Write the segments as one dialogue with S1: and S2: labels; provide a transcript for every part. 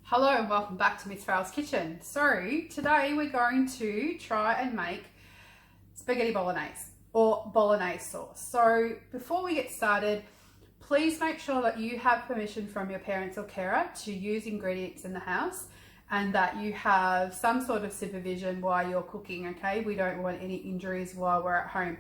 S1: Hello and welcome back to Miss Farrell's Kitchen. So today we're going to try and make spaghetti bolognese or bolognese sauce. So before we get started, please make sure that you have permission from your parents or carer to use ingredients in the house and that you have some sort of supervision while you're cooking, okay? We don't want any injuries while we're at home.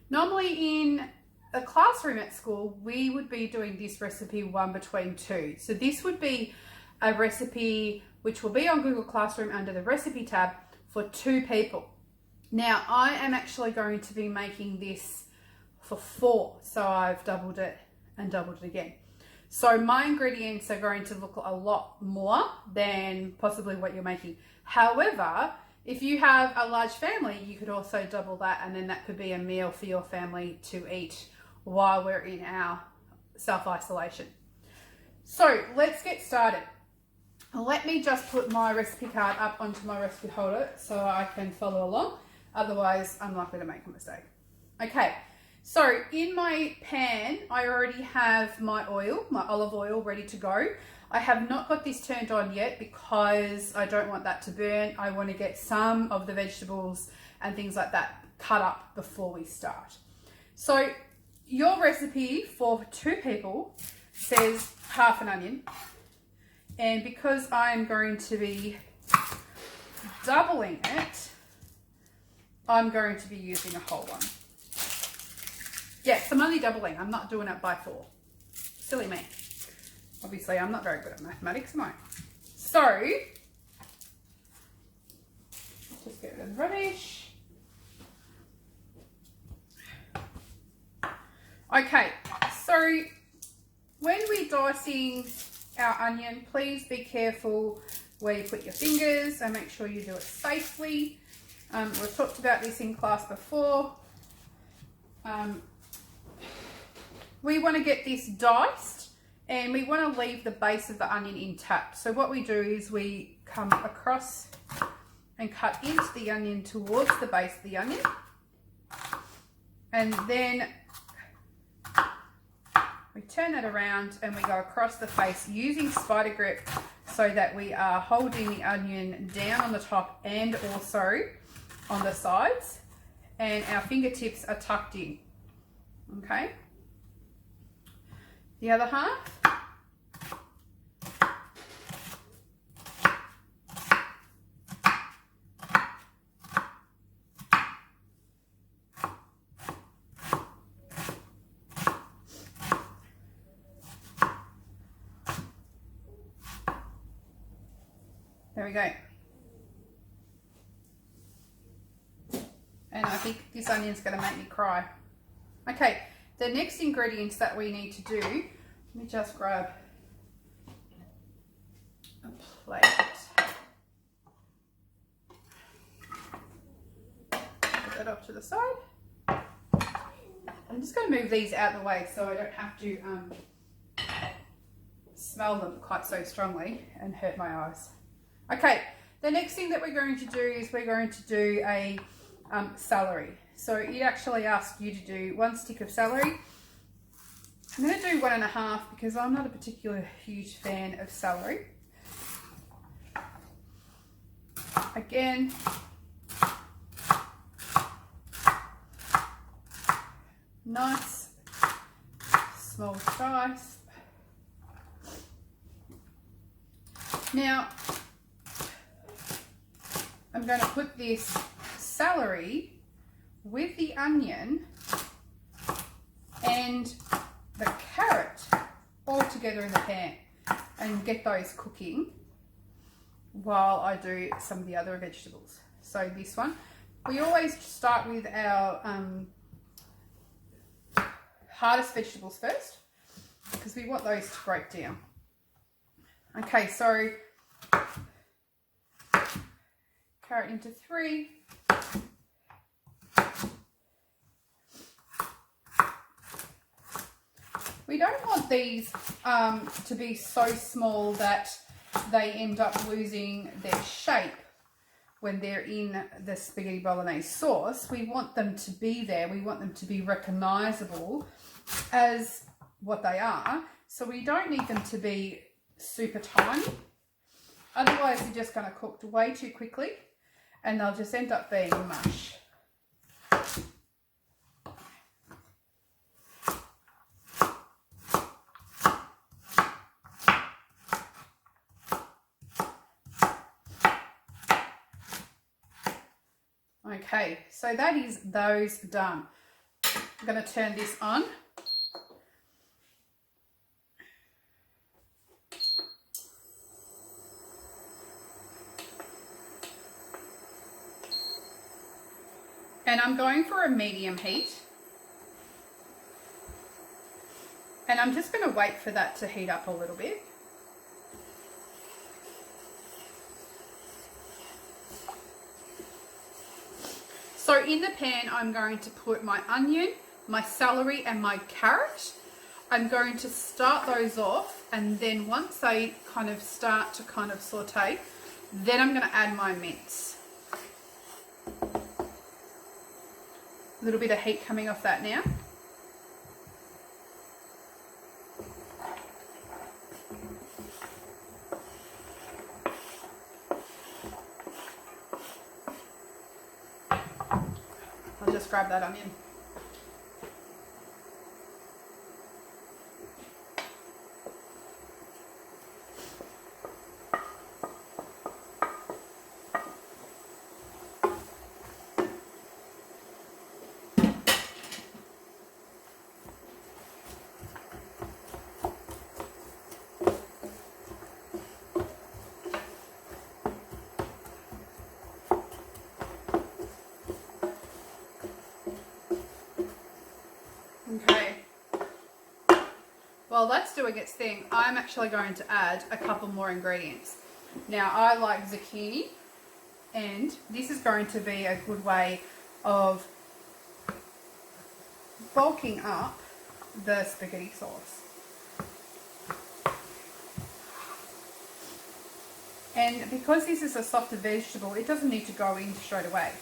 S1: Normally in a classroom at school, we would be doing this recipe 1 between 2. So this would be a recipe which will be on Google Classroom under the recipe tab for 2 people. Now I am actually going to be making this for 4, so I've doubled it and doubled it again. So my ingredients are going to look a lot more than possibly what you're making. However, if you have a large family, you could also double that, and then that could be a meal for your family to eat while we're in our self-isolation. So let's get started. Let me just put my recipe card up onto my recipe holder so I can follow along. Otherwise, I'm likely to make a mistake. Okay, so in my pan, I already have my oil, my olive oil ready to go. I have not got this turned on yet because I don't want that to burn. I want to get some of the vegetables and things like that cut up before we start. So your recipe for 2 people says half an onion. And because I'm going to be doubling it, I'm going to be using a whole one. Yes, I'm only doubling. I'm not doing it by 4. Silly me. Obviously, I'm not very good at mathematics, am I? So, just get rid of the rubbish. Okay, so when we're dicing our onion, please be careful where you put your fingers and make sure you do it safely. We've talked about this in class before. We want to get this diced and we want to leave the base of the onion intact. So what we do is we come across and cut into the onion towards the base of the onion, and then we turn that around and we go across the face using spider grip so that we are holding the onion down on the top and also on the sides, and our fingertips are tucked in, okay? The other half. There we go. And I think this onion's going to make me cry. Okay, the next ingredients that we need to do, let me just grab a plate. Put that off to the side. I'm just going to move these out of the way so I don't have to smell them quite so strongly and hurt my eyes. Okay, the next thing that we're going to do is we're going to do a celery. So it actually asks you to do 1 stick of celery. I'm going to do 1.5 because I'm not a particular huge fan of celery. Again, nice small dice. Now, I'm going to put this celery with the onion and the carrot all together in the pan and get those cooking while I do some of the other vegetables. So this one, we always start with our hardest vegetables first because we want those to break down. Okay, so carrot into 3. We don't want these to be so small that they end up losing their shape when they're in the spaghetti bolognese sauce. We want them to be there. We want them to be recognizable as what they are. So we don't need them to be super tiny. Otherwise, they're just going to cook way too quickly and they'll just end up being mush. Okay, so that is those done. I'm going to turn this on. And I'm going for a medium heat. And I'm just going to wait for that to heat up a little bit. So in the pan, I'm going to put my onion, my celery and my carrot. I'm going to start those off, and then once they kind of start to kind of saute, then I'm going to add my mince. A little bit of heat coming off that now. I'll just grab that onion. Okay, while that's doing its thing, I'm actually going to add a couple more ingredients. Now, I like zucchini, and this is going to be a good way of bulking up the spaghetti sauce. And because this is a softer vegetable, it doesn't need to go in straight away.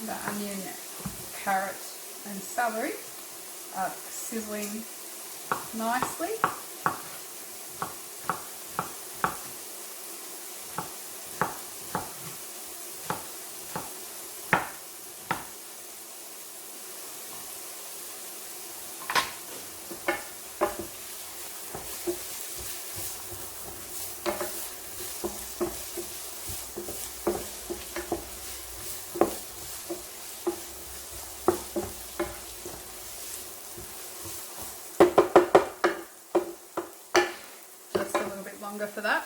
S1: The onion, carrot and celery are sizzling nicely. Longer for that.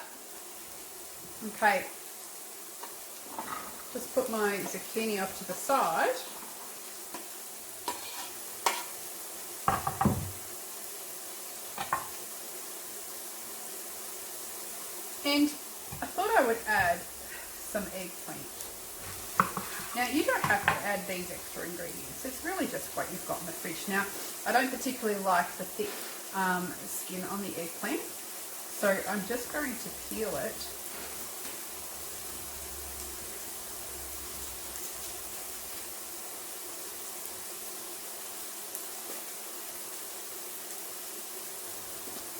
S1: Okay, just put my zucchini off to the side. And I thought I would add some eggplant. Now, you don't have to add these extra ingredients. It's really just what you've got in the fridge. Now, I don't particularly like the thick skin on the eggplant. So I'm just going to peel it.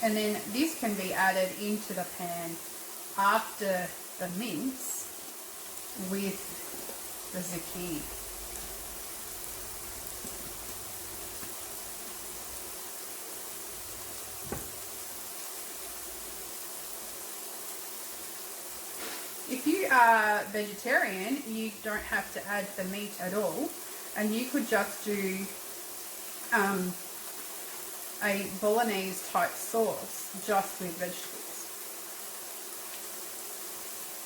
S1: And then this can be added into the pan after the mince with the zucchini. If you are vegetarian, you don't have to add the meat at all, and you could just do a bolognese type sauce just with vegetables.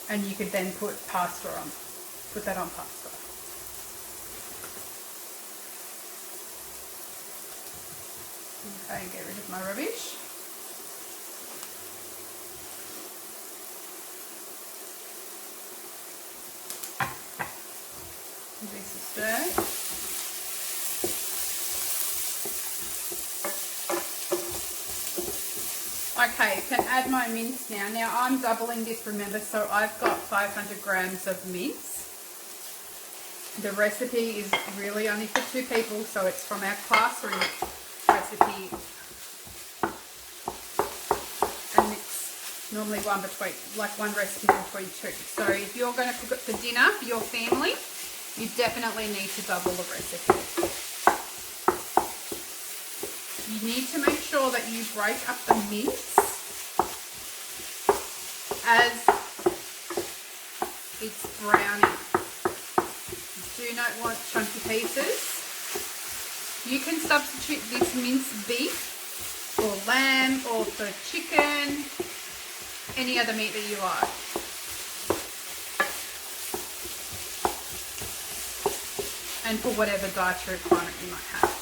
S1: And you could then put pasta on, put that on pasta. Okay, get rid of my rubbish. Give this a stir. Okay, can add my mince now. Now I'm doubling this, remember, so I've got 500 grams of mince. The recipe is really only for 2 people, so it's from our classroom recipe. And it's normally one recipe between 2. So if you're going to cook it for dinner for your family, you definitely need to double the recipe. You need to make sure that you break up the mince as it's browning. You do not want chunky pieces. You can substitute this minced beef or lamb or for chicken, any other meat that you like. And for whatever dietary requirement you might have.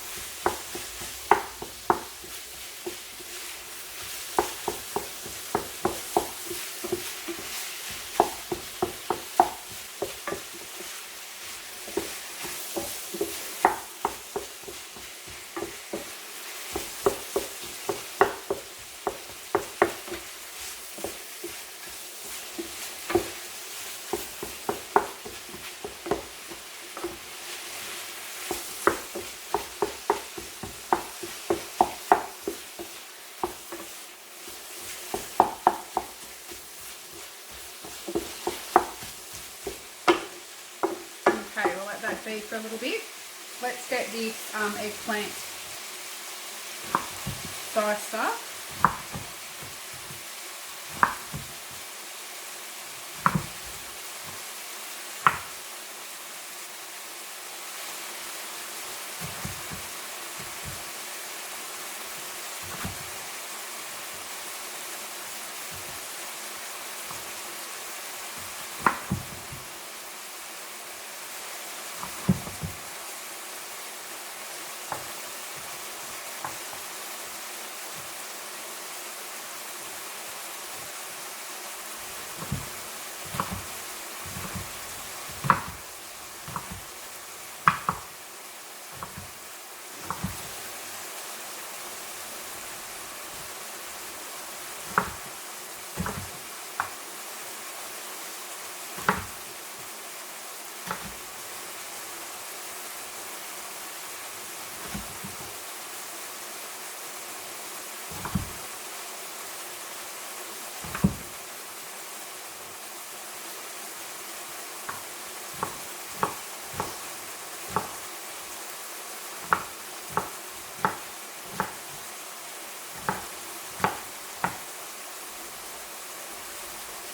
S1: Be for a little bit. Let's get this eggplant diced up.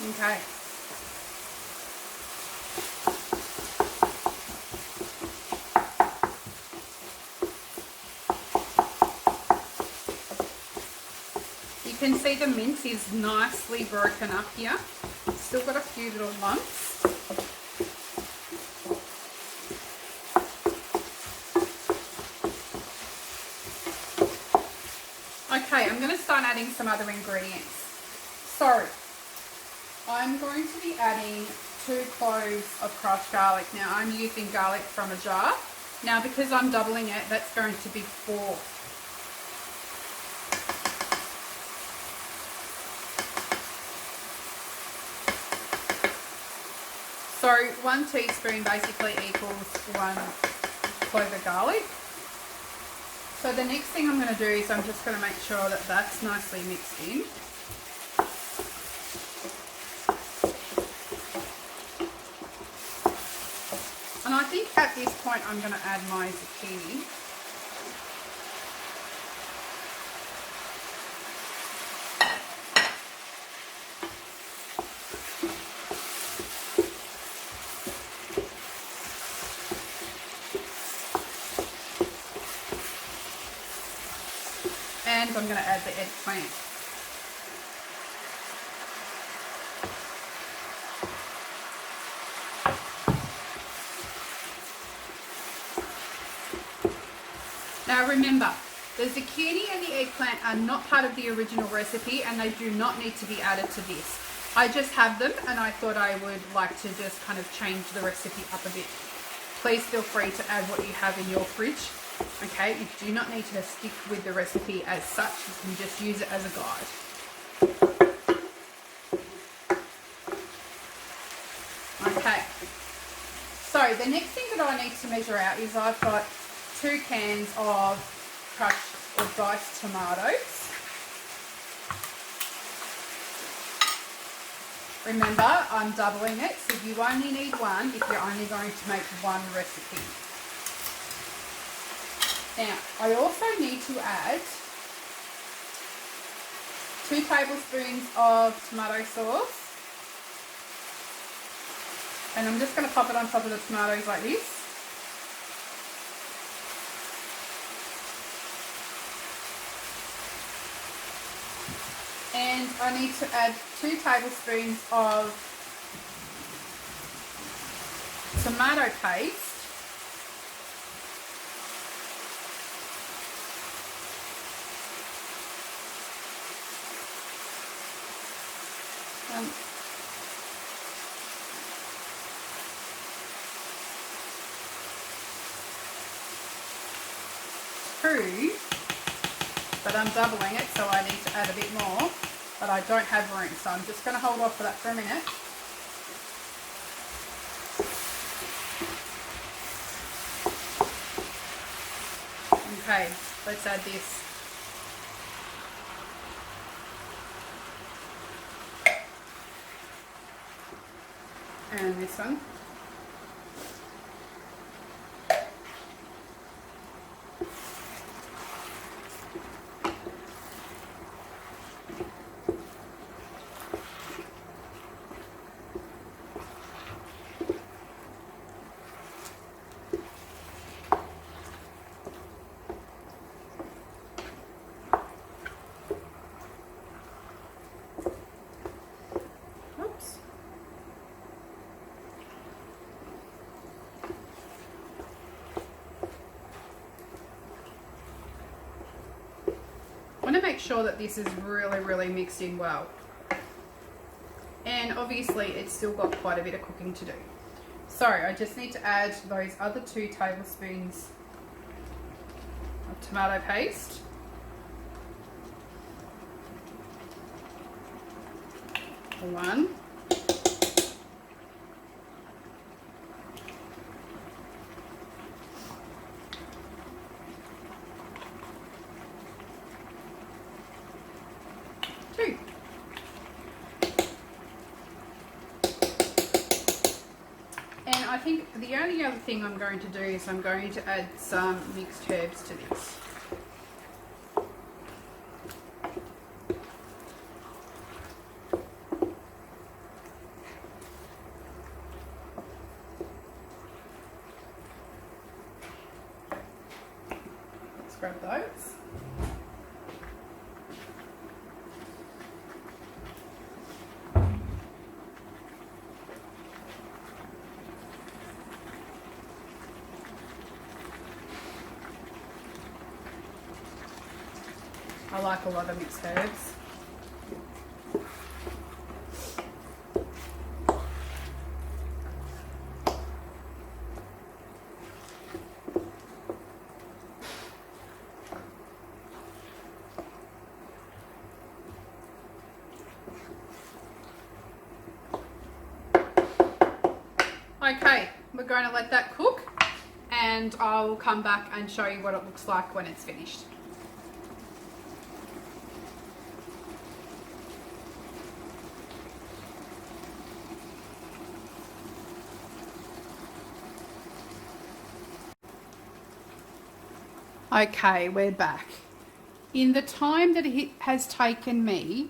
S1: Okay. You can see the mince is nicely broken up here. Still got a few little lumps. Okay, I'm going to start adding some other ingredients. So, I'm going to be adding 2 cloves of crushed garlic. Now I'm using garlic from a jar. Now because I'm doubling it, that's going to be 4. So 1 teaspoon basically equals 1 clove of garlic. So the next thing I'm going to do is I'm just going to make sure that that's nicely mixed in. And I think at this point I'm going to add my zucchini. is I'm going to add the eggplant. Now remember, the zucchini and the eggplant are not part of the original recipe and they do not need to be added to this. I just have them and I thought I would like to just kind of change the recipe up a bit. Please feel free to add what you have in your fridge. Okay, you do not need to stick with the recipe as such, you can just use it as a guide. Okay, so the next thing that I need to measure out is I've got 2 cans of crushed or diced tomatoes. Remember, I'm doubling it, so you only need 1 if you're only going to make 1 recipe. Now, I also need to add 2 tablespoons of tomato sauce. And I'm just going to pop it on top of the tomatoes like this. And I need to add 2 tablespoons of tomato paste. Two, but I'm doubling it, so I need to add a bit more, but I don't have room, so I'm just going to hold off for that for a minute. Okay, let's add this. And this one. I want to make sure that this is really mixed in well, and obviously it's still got quite a bit of cooking to do, so I just need to add those other 2 tablespoons of tomato paste. One. And I think the only other thing I'm going to do is I'm going to add some mixed herbs to this. Let's grab those. I like a lot of mixed herbs. Okay, we're going to let that cook and I'll come back and show you what it looks like when it's finished. Okay, we're back. In the time that it has taken me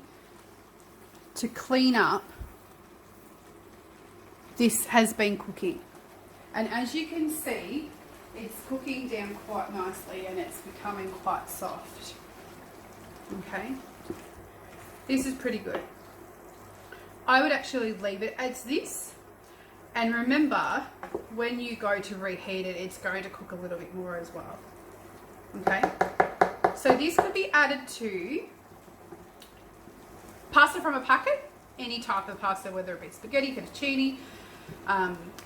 S1: to clean up, this has been cooking. And as you can see, it's cooking down quite nicely and it's becoming quite soft. Okay, this is pretty good. I would actually leave it as this, and remember when you go to reheat it, it's going to cook a little bit more as well. Okay, so this could be added to pasta from a packet, any type of pasta, whether it be spaghetti, fettuccine,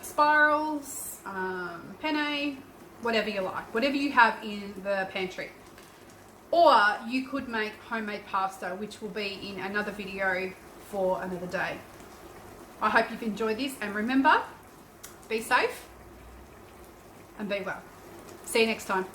S1: spirals, penne, whatever you like, whatever you have in the pantry. Or you could make homemade pasta, which will be in another video for another day. I hope you've enjoyed this, and remember, be safe and be well. See you next time.